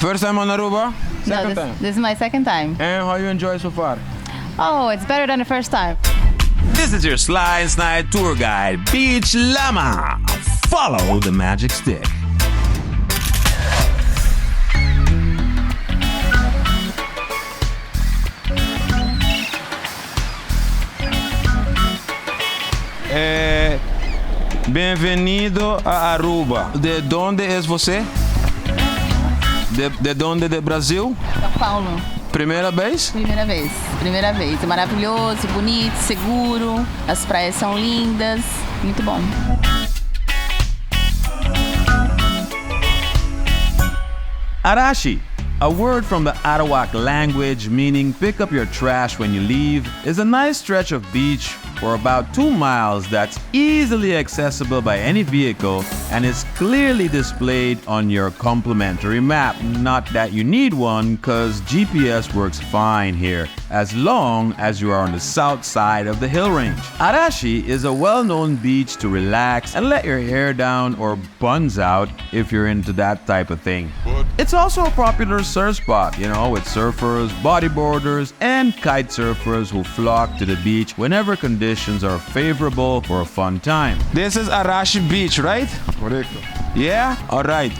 First time on Aruba? Second time? This is my second time. And how you enjoy so far? Oh, it's better than the first time. This is your Sly and Snide tour guide, Beach Llama. Follow the magic stick. Bem-vindo a Aruba. De onde é você? De onde? De Brasil? São Paulo. Primeira vez? Primeira vez. Primeira vez. É maravilhoso, bonito, seguro. As praias são lindas. Muito bom. Arashi, a word from the Arawak language meaning pick up your trash when you leave, is a nice stretch of beach for about 2 miles that's easily accessible by any vehicle and is clearly displayed on your complementary map. Not that you need one, cause GPS works fine here, as long as you are on the south side of the hill range. Arashi is a well-known beach to relax and let your hair down or buns out if you're into that type of thing. It's also a popular surf spot, with surfers, bodyboarders, and kite surfers who flock to the beach whenever conditions are favorable for a fun time. This is Arashi Beach, right? Correcto. Yeah? Alright.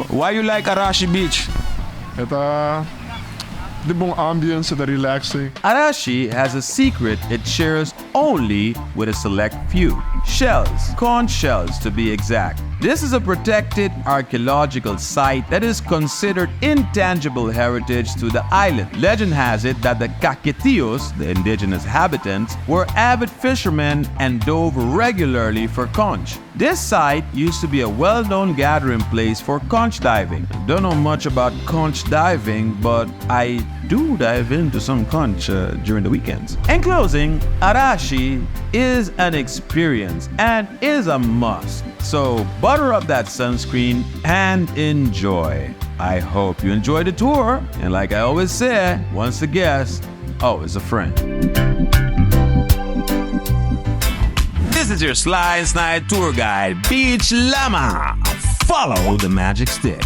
Why you like Arashi Beach? De bom ambience, the relaxing. Arashi has a secret it shares only with a select few. Shells, conch shells to be exact. This is a protected archaeological site that is considered intangible heritage to the island. Legend has it that the Caquetillos, the indigenous inhabitants, were avid fishermen and dove regularly for conch. This site used to be a well-known gathering place for conch diving. Don't know much about conch diving, but I do dive into some conch during the weekends. In closing, Arashi is an experience and is a must. So butter up that sunscreen and enjoy. I hope you enjoy the tour. And like I always say, once a guest, always a friend. This is your Sly and Snide tour guide, Beach Llama. Follow the magic stick.